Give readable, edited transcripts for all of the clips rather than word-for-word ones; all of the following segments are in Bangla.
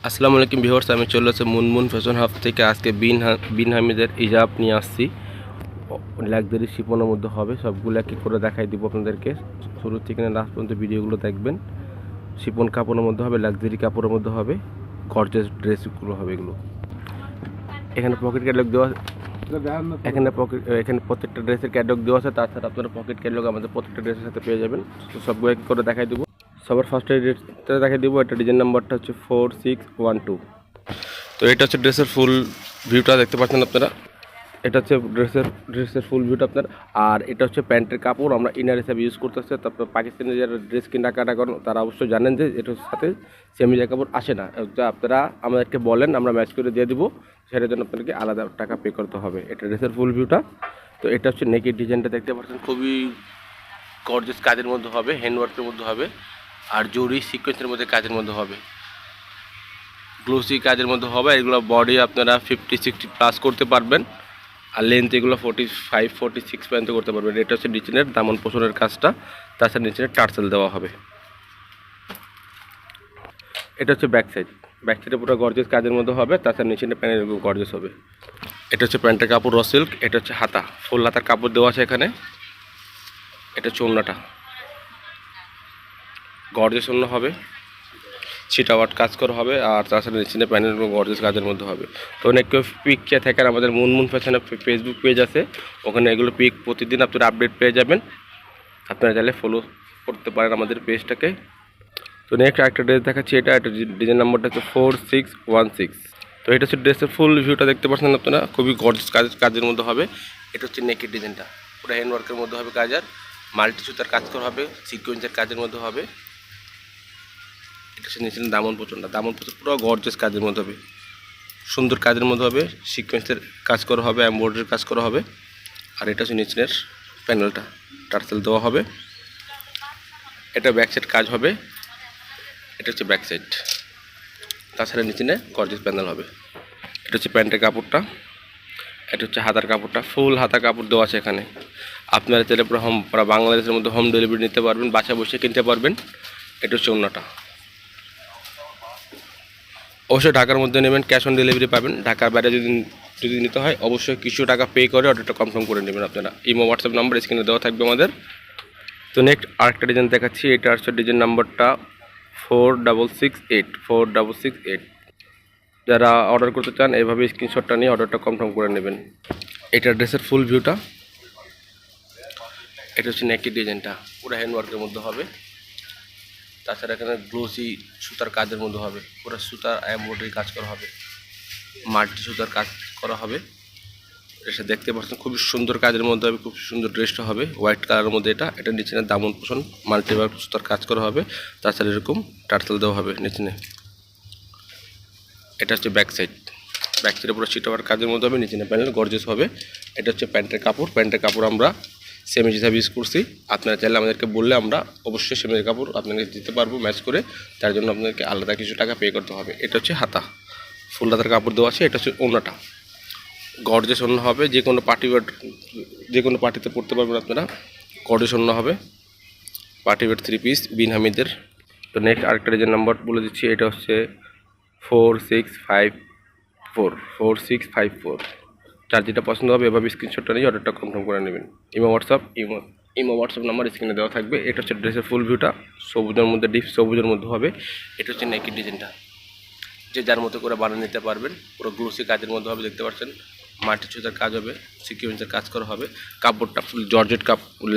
আসসালামু আলাইকুম ভিউয়ার্স, আমি চলে আসছি মুনমুন ফ্যাশন হাব থেকে। আজকে বিন হামিদের ইজাব নিয়ে আসছি। লাক্সারি শিপনের মধ্যে হবে, সবগুলো কি করে দেখাই দিব আপনাদেরকে। শুরু থেকে লাস্ট পর্যন্ত ভিডিওগুলো দেখবেন। শিপন কাপড়ের মধ্যে হবে, লাক্সারি কাপড়ের মধ্যে হবে, গর্জিয়াস ড্রেসগুলো হবে এগুলো। এখানে পকেট ক্যাটালগ দেওয়া, এখানে প্রত্যেকটা ড্রেসের ক্যাটালগ দেওয়া আছে। তাছাড়া আপনারা পকেট ক্যাটালগ আমাদের প্রত্যেকটা ড্রেসের সাথে পেয়ে যাবেন। তো সবগুলো কি করে দেখাই দেবো। সবার ফার্স্টে ড্রেসটা দেখাই দেবো। এটা ডিজাইন নাম্বারটা হচ্ছে 4612। তো এটা হচ্ছে ড্রেসের ফুল ভিউটা দেখতে পাচ্ছেন আপনারা। এটা হচ্ছে ড্রেসের ফুল ভিউটা আপনার। আর এটা হচ্ছে প্যান্টের কাপড়, আমরা ইনার হিসাবে ইউজ করতেছি। তারপর পাকিস্তানি যারা ড্রেস কেনাকাটা করেন তারা অবশ্যই জানেন যে এটার সাথে সেমিজা কাপড় আসে না। আপনারা আমাদেরকে বলেন, আমরা ম্যাচ করে দিয়ে দেবো। সেটার জন্য আপনাদেরকে আলাদা টাকা পে করতে হবে। এটা ড্রেসের ফুল ভিউটা। তো এটা হচ্ছে নেকের ডিজাইনটা দেখতে পাচ্ছেন, খুবই গর্জিয়াস কাজের মধ্যে হবে, হ্যান্ডওয়ার্কের মধ্যে হবে, আর জরি সিকোয়েন্সের মধ্যে কাজের মধ্যে হবে, গ্লোসি কাজের মধ্যে হবে। এগুলো বডি আপনারা 50-60 প্লাস করতে পারবেন, আর লেন্থ এগুলো 45-46 পর্যন্ত করতে পারবেন। এটা হচ্ছে নিচের দামন পোষণের কাজটা, তাছাড়া নিচের টার্সেল দেওয়া হবে। এটা হচ্ছে ব্যাক সাইডে পুরো গর্জিয়াস কাজের মধ্যে হবে, তাছাড়া নিচের প্যান্টের গর্জিয়াস হবে। এটা হচ্ছে প্যান্টের কাপড় র সিল্ক। এটা হচ্ছে হাতা, ফুল হাতার কাপড় দেওয়া আছে এখানে। এটা হচ্ছে ওড়নাটা, গর্জিয়াস ওড়না হবে, ছিটাওয়াট কাজ করা হবে, আর তাছাড়া নিচে প্যানেল গর্জিয়াস কাজের মধ্যে হবে। তো অনেক কেউ পিক চেয়ে থাকেন, আমাদের মুনমুন ফ্যাশনের ফেসবুক পেজ আছে, ওখানে এগুলো পিক প্রতিদিন আপনারা আপডেট পেয়ে যাবেন। আপনারা চাইলে ফলো করতে পারেন আমাদের পেজটাকে। তো নেক্সট আরেকটা ড্রেস দেখাচ্ছি। এটা ডিজাইন নাম্বারটা হচ্ছে 4616। তো এটা হচ্ছে ড্রেসের ফুল ভিউটা দেখতে পাচ্ছেন আপনারা, খুবই গর্জিয়াস কাজের মধ্যে হবে। এটা হচ্ছে নেকের ডিজাইনটা, পুরো হ্যান্ডওয়ার্কের মধ্যে হবে কাজ, আর মাল্টি সুতার কাজ করা হবে, সিকোয়েন্সের কাজের মধ্যে হবে। এটা হচ্ছে নিচের দামন পোষণ পুরো গর্জিয়াস কাজের মধ্যে হবে, সুন্দর কাজের মধ্যে হবে, সিকোয়েন্সের কাজ করা হবে, এমব্রয়ডারির কাজ করা হবে। আর এটা হচ্ছে নিচের প্যানেলটা, টার্সেল দেওয়া হবে। এটা ব্যাক সাইড কাজ হবে, এটা হচ্ছে ব্যাক সাইড। তাছাড়া নিচে গর্জিয়াস প্যানেল হবে। এটা হচ্ছে প্যান্টের কাপড়টা। এটা হচ্ছে হাতার কাপড়টা, ফুল হাতা কাপড় দেওয়া আছে এখানে। আপনারা চাইলে পুরো বাংলাদেশের মধ্যে হোম ডেলিভারি নিতে পারবেন, বাসায় বসে কিনতে পারবেন। এটা হচ্ছে ওড়নাটা। অবশ্যই ঢাকার মধ্যে নেবেন, ক্যাশ অন ডেলিভারি পাবেন। ঢাকার বাইরে যদি নিতে হয় অবশ্যই কিছু টাকা পে করে অর্ডারটা কনফার্ম করে নেবেন আপনারা। ইমো হোয়াটসঅ্যাপ নাম্বার স্ক্রিনে দেওয়া থাকবে আমাদের। তো নেক্সট আরেকটা ডিজাইন দেখাচ্ছি। এটা হচ্ছে ডিজাইন নাম্বারটা 4668। যারা অর্ডার করতে চান এইভাবে স্ক্রিনশটটা নিয়ে অর্ডারটা কনফার্ম করে নেবেন। এটা ড্রেসের ফুল ভিউটা। এটা হচ্ছে নেকের ডিজাইনটা, পুরো হ্যান্ডওয়ার্কের মধ্যে হবে। তাছাড়া এখানে গ্লোসি সুতার কাজের মধ্যে হবে, পুরো সুতার এমব্রয়ডারি কাজ করা হবে, মাল্টি সুতার কাজ করা হবে। এটা দেখতে পাচ্ছেন খুবই সুন্দর কাজের মধ্যে হবে, খুব সুন্দর ড্রেসটা হবে হোয়াইট কালারের মধ্যে। এটা নিচে দামন পোষণ মাল্টিবার সুতার কাজ করা হবে, তাছাড়া এরকম টার্সেল দেওয়া হবে নিচে। এটা হচ্ছে ব্যাক সাইডে পুরো ছিটাবার কাজের মধ্যে হবে, নিচে প্যানেল গর্জিয়াস হবে। এটা হচ্ছে প্যান্টের কাপড় আমরা সেমি হিসাবে ইউজ করছি। আপনারা চাইলে আমাদেরকে বললে আমরা অবশ্যই সেমির কাপড় আপনাকে দিতে পারবো ম্যাচ করে। তার জন্য আপনাদেরকে আলাদা কিছু টাকা পে করতে হবে। এটা হচ্ছে হাতা, ফুল হাতার কাপড় দেওয়া আছে। এটা হচ্ছে ওড়নাটা, গর্জিয়াস ওড়না হবে, যে কোনো পার্টিতে পরতে পারবেন আপনারা। গর্জিয়াস ওড়না হবে, পার্টি ওয়্যার 3 পিস বিন হামিদের। তো নেক্সট আরেকটা ডিজাইন নাম্বার বলে দিচ্ছি। এটা হচ্ছে 4654। যার যেটা পছন্দ হবে এভাবে স্ক্রিনশটটা নিয়ে অর্ডারটা কনফার্ম করে নেবেন। ইমো হোয়াটসঅ্যাপ নাম্বার স্ক্রিনে দেওয়া থাকবে। এটা হচ্ছে ড্রেসের ফুল ভিউটা, সবুজের মধ্যে ডিপ সবুজের মধ্যে হবে। এটা হচ্ছে নেকের ডিজাইনটা, যে যার মতো করে বানিয়ে নিতে পারবেন। পুরো গ্লোসি কাজের মধ্যে হবে, দেখতে পাচ্ছেন মাটি সুতার কাজ হবে, সিকোয়েন্সের কাজ করা হবে। কাপড়টা ফুল জর্জেট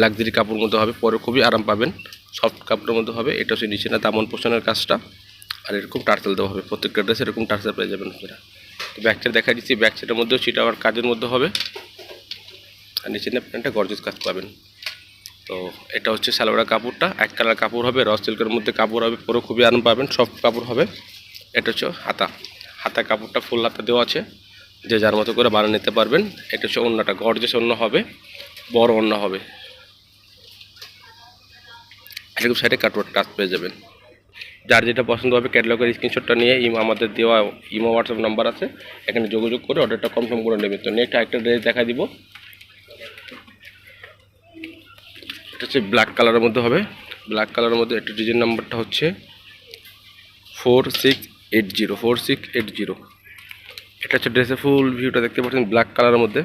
লাক্সারি কাপড়ের মধ্যে হবে, পরে খুবই আরাম পাবেন, সফট কাপড়ের মধ্যে হবে। এটা হচ্ছে নিচে দামন পোষণের কাজটা, আর এরকম টার্সেল দেওয়া হবে। প্রত্যেকটা ড্রেসে এরকম টার্সেল পেয়ে যাবেন আপনারা। তো ব্যাক সাইড দেখা দিচ্ছি, ব্যাক সাইডের মধ্যেও ছিটাওয়ার কাজের মধ্যে হবে, আর নিচে প্যান্টটা গর্জিয়াস কাজ পাবেন। তো এটা হচ্ছে সালোয়ার কাপড়টা, এক কালার কাপড় হবে, র সিল্কের মধ্যে কাপড় হবে, পুরো খুবই আরাম পাবেন, সফট কাপড় হবে। এটা হচ্ছে হাতা কাপড়টা ফুল হাতা দেওয়া আছে, যে যার মতো করে বানিয়ে নিতে পারবেন। এটা হচ্ছে ওড়নাটা, গর্জিয়াস ওড়না হবে, বড় ওড়না হবে, এরকম সাইডে কাটওয়ার্ক কাজ পেয়ে যাবেন। যার যেটা পছন্দ হবে ক্যাটালগের স্ক্রিনশটটা নিয়ে আমাদের দেওয়া ইমো হোয়াটসঅ্যাপ নাম্বার আছে, এখানে যোগাযোগ করে অর্ডারটা কনফার্ম করে নেবেন। তো নেক্সট আরেকটা ড্রেস দেখা দিব। এটা হচ্ছে ব্ল্যাক কালারের মধ্যে হবে, ব্ল্যাক কালারের মধ্যে একটা ডিজাইন নাম্বারটা হচ্ছে 80 4680। এটা হচ্ছে ড্রেসের ফুল ভিউটা দেখতে পাচ্ছেন ব্ল্যাক কালারের মধ্যে।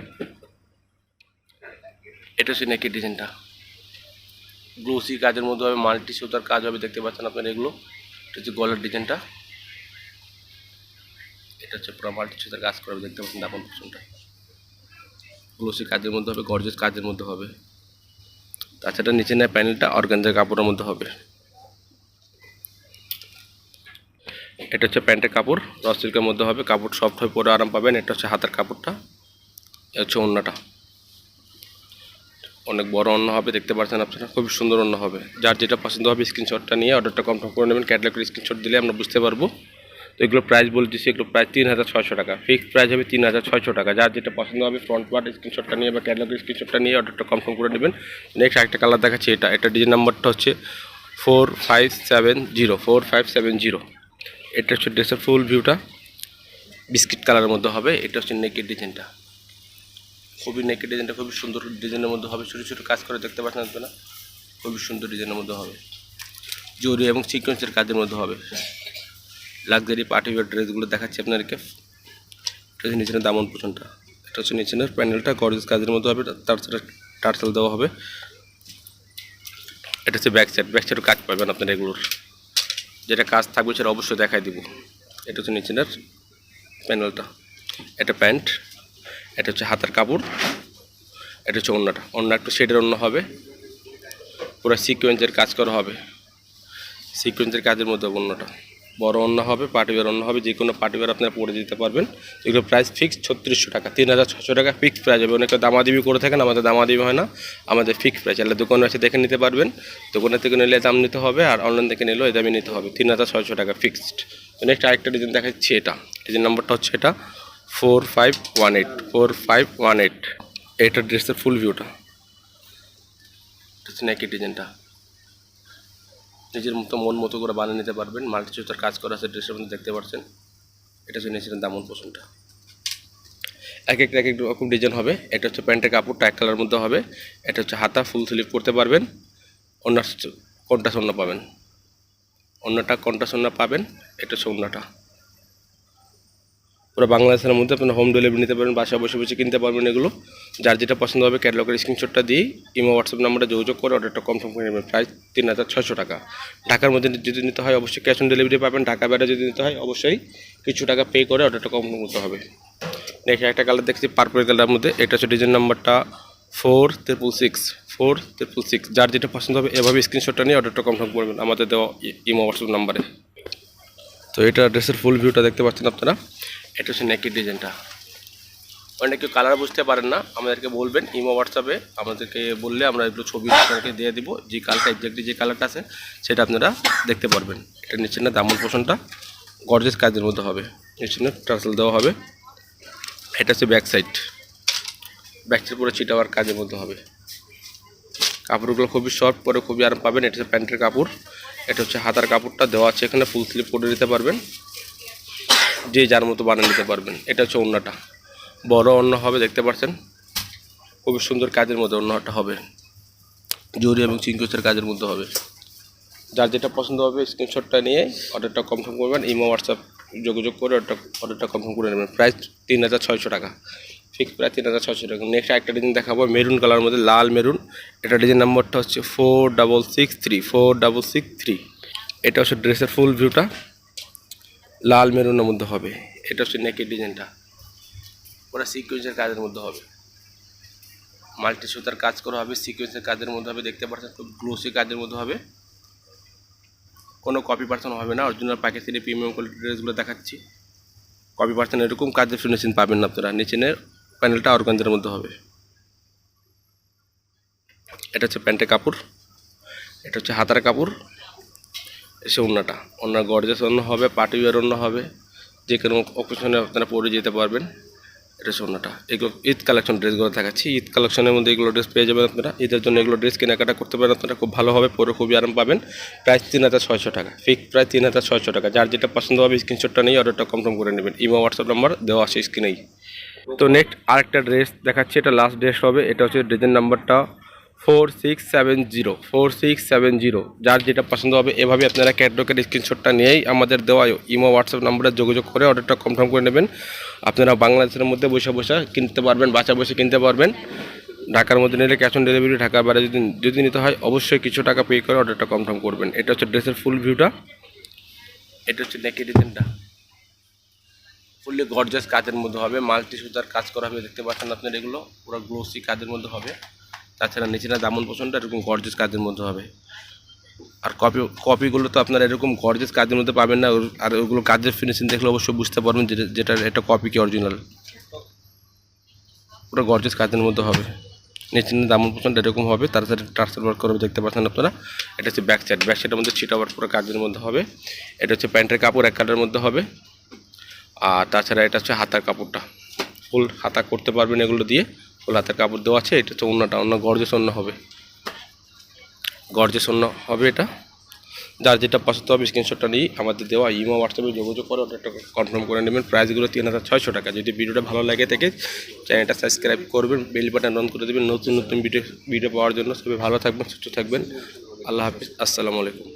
এটা হচ্ছে নেকের ডিজাইনটা, গ্লোসি কাজের মধ্যে হবে, মাল্টি সুতার কাজ হবে, দেখতে পাচ্ছেন আপনারা এগুলো। এটা হচ্ছে গলার ডিজাইনটা, এটা হচ্ছে পুরো মাল্টি সুতার কাজ করা হবে, দেখতে পাচ্ছেন দাপন পোর্শনটা গ্লোসি কাজের মধ্যে হবে, গর্জিয়াস কাজের মধ্যে হবে। তাছাড়া নিচে নেয় প্যানেলটা অর্গানজার কাপড়ের মধ্যে হবে। এটা হচ্ছে প্যান্টের কাপড়, র সিল্কের মধ্যে হবে, কাপড় সফট হয়ে পরে আরাম পাবেন। এটা হচ্ছে হাতের কাপড়টা, এটা হচ্ছে ওড়নাটা, অনেক বড় ওড়না হবে, দেখতে পাচ্ছেন আপনারা, খুব সুন্দর ওড়না হবে। যার যেটা পছন্দ হবে স্ক্রিনশটটা নিয়ে অর্ডারটা কনফার্ম করে নেবেন। ক্যাটালগের স্ক্রিনশট দিলে আমরা বুঝতে পারবো। তো এগুলো প্রাইস বলে দিচ্ছি, এগুলো প্রাইস 3600 টাকা, ফিক্সড প্রাইস হবে 3600 টাকা। যার যেটা পছন্দ হবে ফ্রন্ট পার্ট স্ক্রিনশটটা নিয়ে বা ক্যাটালগের স্ক্রিনশটটা নিয়ে অর্ডারটা কনফার্ম করে নেবেন। নেক্সট আরেকটা কালার দেখাচ্ছি, এটা ডিজাইন নাম্বারটা হচ্ছে 4570। এটা হচ্ছে ড্রেসের ফুল ভিউটা, বিস্কিট কালারের মধ্যে হবে। এটা হচ্ছে নেকের ডিজাইনটা, খুবই নেকের ডিজাইনটা খুবই সুন্দর ডিজাইনের মধ্যে হবে, ছোটো ছোটো কাজ করে, দেখতে পাচ্ছেন আপনারা, খুবই সুন্দর ডিজাইনের মধ্যে হবে, জরি এবং সিকোয়েন্সের কাজের মধ্যে হবে। লাক্সারি পার্টি ওয়্যার ড্রেসগুলো দেখাচ্ছি আপনাদেরকে। এটা হচ্ছে নিচের দামন পোর্শনটা, এটা হচ্ছে নিচের প্যানেলটা গর্জিয়াস কাজের মধ্যে হবে, তার সাথে টার্সেল দেওয়া হবে। এটা হচ্ছে ব্যাক সাইডের কাজ পাবেন আপনারা এগুলোর, যেটা কাজ থাকবে সেটা অবশ্যই দেখাই দিব। এটা হচ্ছে নিচের প্যানেলটা, এটা প্যান্ট, এটা হচ্ছে হাতের কাপড়, এটা হচ্ছে ওড়নাটা, ওড়না একটু শেডের ওড়না হবে, পুরো সিকোয়েন্সের কাজ করা হবে, সিকোয়েন্সের কাজের মধ্যে ওড়নাটা বড় ওড়না হবে, পার্টিওয়ার ওড়না হবে, যে কোনো পার্টিওয়ার আপনারা পরে দিতে পারবেন। এগুলো প্রাইস ফিক্সড 3600 টাকা, 3600 টাকা ফিক্সড প্রাইস হবে। অনেকটা দামাদামি করে থাকেন, আমাদের দামাদামি হয় না, আমাদের ফিক্সড প্রাইস। তাহলে দোকানে এসে দেখে নিতে পারবেন, দোকানের থেকে নিলে দাম নিতে হবে, আর অনলাইন থেকে নিলেও এই দামে নিতে হবে। 3600 টাকা ফিক্সড। নেক্সট আরেকটা ডিজাইন দেখাচ্ছি, এটা ডিজাইন নাম্বারটা হচ্ছে এটা 4518। এটা ড্রেসের ফুল ভিউটা, এটা হচ্ছে নেকের ডিজাইনটা, নিজের মতো মন মতো করে বানিয়ে নিতে পারবেন। মাল্টি সুতার কাজ করা আছে ড্রেসের মধ্যে, দেখতে পাচ্ছেন। এটা হচ্ছে নিচের দামন পোর্শনটা, এক রকম ডিজাইন হবে। এটা হচ্ছে প্যান্টের কাপড়টা এক কালার মধ্যে হবে। এটা হচ্ছে হাতা ফুল স্লিভ করতে পারবেন, অন্য কন্ট্রাস্ট ওড়না পাবেন, অন্যটা কন্ট্রাস্ট ওড়না পাবেন। এটা হচ্ছে ওড়নাটা, পুরো বাংলাদেশের মধ্যে আপনারা হোম ডেলিভারি নিতে পারবেন, বাসায় বসে বসে কিনতে পারবেন এগুলো। যার যেটা পছন্দ হবে ক্যাটালগের স্ক্রিনশটটা দিয়ে ইমো হোয়াটসঅ্যাপ নাম্বারে যোগাযোগ করে অর্ডারটা কনফার্ম করে নেবেন। প্রাইস 3600 টাকা। ঢাকার মধ্যে যদি নিতে হয় অবশ্যই ক্যাশ অন ডেলিভারি পাবেন, ঢাকা বাইরে যদি নিতে হয় অবশ্যই কিছু টাকা পে করে অর্ডারটা কনফার্ম করতে হবে। নেক্সট একটা কালার দেখছি পার্পল কালারের মধ্যে, এটা হচ্ছে ডিজাইন নাম্বারটা 4666। যার যেটা পছন্দ হবে এভাবে স্ক্রিনশটটা নিয়ে অর্ডারটা কনফার্ম করবেন আমাদের দেওয়া ইমো হোয়াটসঅ্যাপ নাম্বারে। তো এটা ড্রেসের ফুল ভিউটা দেখতে পাচ্ছেন আপনারা। এটা হচ্ছে নেকের ডিজাইনটা, অনেক কেউ কালার বুঝতে পারেন না, আমাদেরকে বলবেন ইমো হোয়াটসঅ্যাপে, আমাদেরকে বললে আমরা এগুলো ছবি আপনাদেরকে দিয়ে দিব, যে কালারটা এক্স্যাক্টলি যে কালারটা আছে সেটা আপনারা দেখতে পারবেন। এটা নিচে না দামন পোর্শনটা গর্জিয়াস কাজের মধ্যে হবে, নিচে না টার্সেল দেওয়া হবে। এটা হচ্ছে ব্যাক সাইড পুরো চিটাওয়ার কাজের মধ্যে হবে, কাপড়গুলো খুবই সফট, পরে খুবই আরাম পাবেন। এটা হচ্ছে প্যান্টের কাপড়, এটা হচ্ছে হাতার কাপড়টা দেওয়া আছে এখানে, ফুল স্লিভ করে নিতে পারবেন, যে যার মতো বানিয়ে নিতে পারবেন। এটা হচ্ছে ওড়নাটা, বড় ওড়না হবে, দেখতে পাচ্ছেন, খুবই সুন্দর কাজের মধ্যে ওড়নাটা হবে, জরি এবং চিংকুচের কাজের মধ্যে হবে। যার যেটা পছন্দ হবে স্ক্রিনশটটা নিয়ে অর্ডারটা কনফার্ম করবেন, ইমো হোয়াটসঅ্যাপ যোগাযোগ করে অর্ডারটা কনফার্ম করে নেবেন। প্রাইস 3600 টাকা, ফিক্স প্রাইস 3600 টাকা। নেক্সট একটা ডিজাইন দেখাবো মেরুন কালার মধ্যে, লাল মেরুন। এটা ডিজাইন নাম্বারটা হচ্ছে 4663। এটা হচ্ছে ড্রেসের ফুল ভিউটা, লাল মেরুনের মধ্যে হবে। এটা হচ্ছে নেকের ডিজাইনটা, পুরো সিকোয়েন্সের কাজের মধ্যে হবে, মাল্টি সুতার কাজ করা হবে, সিকোয়েন্সের কাজের মধ্যে হবে, দেখতে পাচ্ছেন খুব গ্লোসি কাজের মধ্যে হবে, কোনো কপি পার্সন হবে না। অরিজিনাল পাকিস্তানি প্রিমিয়াম কোয়ালিটি ড্রেসগুলো দেখাচ্ছি, কপি পার্সন এরকম কাজের ফিনিশিং পাবেন না আপনারা। নিচের প্যানেলটা অর্গানজার মধ্যে হবে। এটা হচ্ছে প্যান্টের কাপড়, এটা হচ্ছে হাতার কাপড়, এসে ওড়নাটা, ওড়নার গর্জিয়াস ওড়না হবে, পার্টি ওয়্যার ওড়না হবে, যে কোনো অকেশনে আপনারা পরে যেতে পারবেন। এটা হচ্ছে ওড়নাটা। এগুলো ঈদ কালেকশন ড্রেসগুলো দেখাচ্ছি, ঈদ কালেকশনের মধ্যে এগুলো ড্রেস পেয়ে যাবেন আপনারা। ঈদের জন্য এগুলো ড্রেস কেনাকাটা করতে পারেন আপনারা, খুব ভালোভাবে পরে খুবই আরাম পাবেন। প্রাইস 3600 টাকা, ফিক্স প্রাইস 3600 টাকা। যার যেটা পছন্দ হবে স্ক্রিনশটটা নিয়ে অর্ডারটা কনফার্ম করে নেবেন, ইমো হোয়াটসঅ্যাপ নাম্বার দেওয়া আছে স্ক্রিনেই। তো নেক্সট আরেকটা ড্রেস দেখাচ্ছি, এটা লাস্ট ড্রেস হবে। এটা হচ্ছে ডিজাইন নাম্বারটা 4670 যার যেটা পছন্দ হবে এভাবে আপনারা ক্যাটলগের স্ক্রিনশটটা নিয়েই আমাদের দেওয়া ইমো হোয়াটসঅ্যাপ নাম্বারে যোগাযোগ করে অর্ডারটা কনফার্ম করে নেবেন। আপনারা বাংলাদেশের মধ্যে বসে বসে কিনতে পারবেন, বাসা বসে কিনতে পারবেন। ঢাকার মধ্যে নিলে ক্যাশ অন ডেলিভারি, ঢাকার বাইরে যদি নিতে হয় অবশ্যই কিছু টাকা পে করে অর্ডারটা কনফার্ম করবেন। এটা হচ্ছে ড্রেসের ফুল ভিউটা, এটা হচ্ছে নেকের ডিজাইনটা, ফুললি গর্জাস কাজের মধ্যে হবে, মাল্টি সুতার কাজ করা হবে, দেখতে পাচ্ছেন আপনার এগুলো পুরো গ্লোসি কাজের মধ্যে হবে। তাছাড়া নিচেরা দামন পোষণটা এরকম গর্জাস কাজের মধ্যে হবে। আর কপিগুলো তো আপনারা এরকম গর্জাস কাজের মধ্যে পাবেন না, আর ওগুলো কাজের ফিনিশিং দেখলে অবশ্যই বুঝতে পারবেন যেটা এটা কপি কি অরিজিনাল। পুরো গর্জাস কাজের মধ্যে হবে, নিচে দামন পোষণটা এরকম হবে, তার সাথে টার্সেল ওয়ার্ক করবে, দেখতে পাচ্ছেন আপনারা। এটা হচ্ছে ব্যাক সাইডের মধ্যে ছিটা ওয়ার্ক পুরো কাজের মধ্যে হবে। এটা হচ্ছে প্যান্টের কাপড় এক কালারের মধ্যে হবে। আর তাছাড়া এটা হচ্ছে হাতার কাপড়টা, ফুল হাতা করতে পারবেন এগুলো দিয়ে, ফুল হাতার কাপড় দেওয়া আছে। এটা হচ্ছে অন্য গর্জেস অন্য হবে, এটা। যার যেটা পছন্দ হবে স্ক্রিনশটটা নিয়ে আমাদের দেওয়া ইমো হোয়াটসঅ্যাপে যোগাযোগ করে ওটা কনফার্ম করে নেবেন। প্রাইসগুলো 3600 টাকা। যদি ভিডিওটা ভালো লাগে থাকে চ্যানেলটা সাবস্ক্রাইব করবেন, বেল বাটন অন করে দেবেন নতুন ভিডিও পাওয়ার জন্য। সবাই ভালো থাকবেন, সুস্থ থাকবেন। আল্লাহ হাফিজ, আসসালামু আলাইকুম।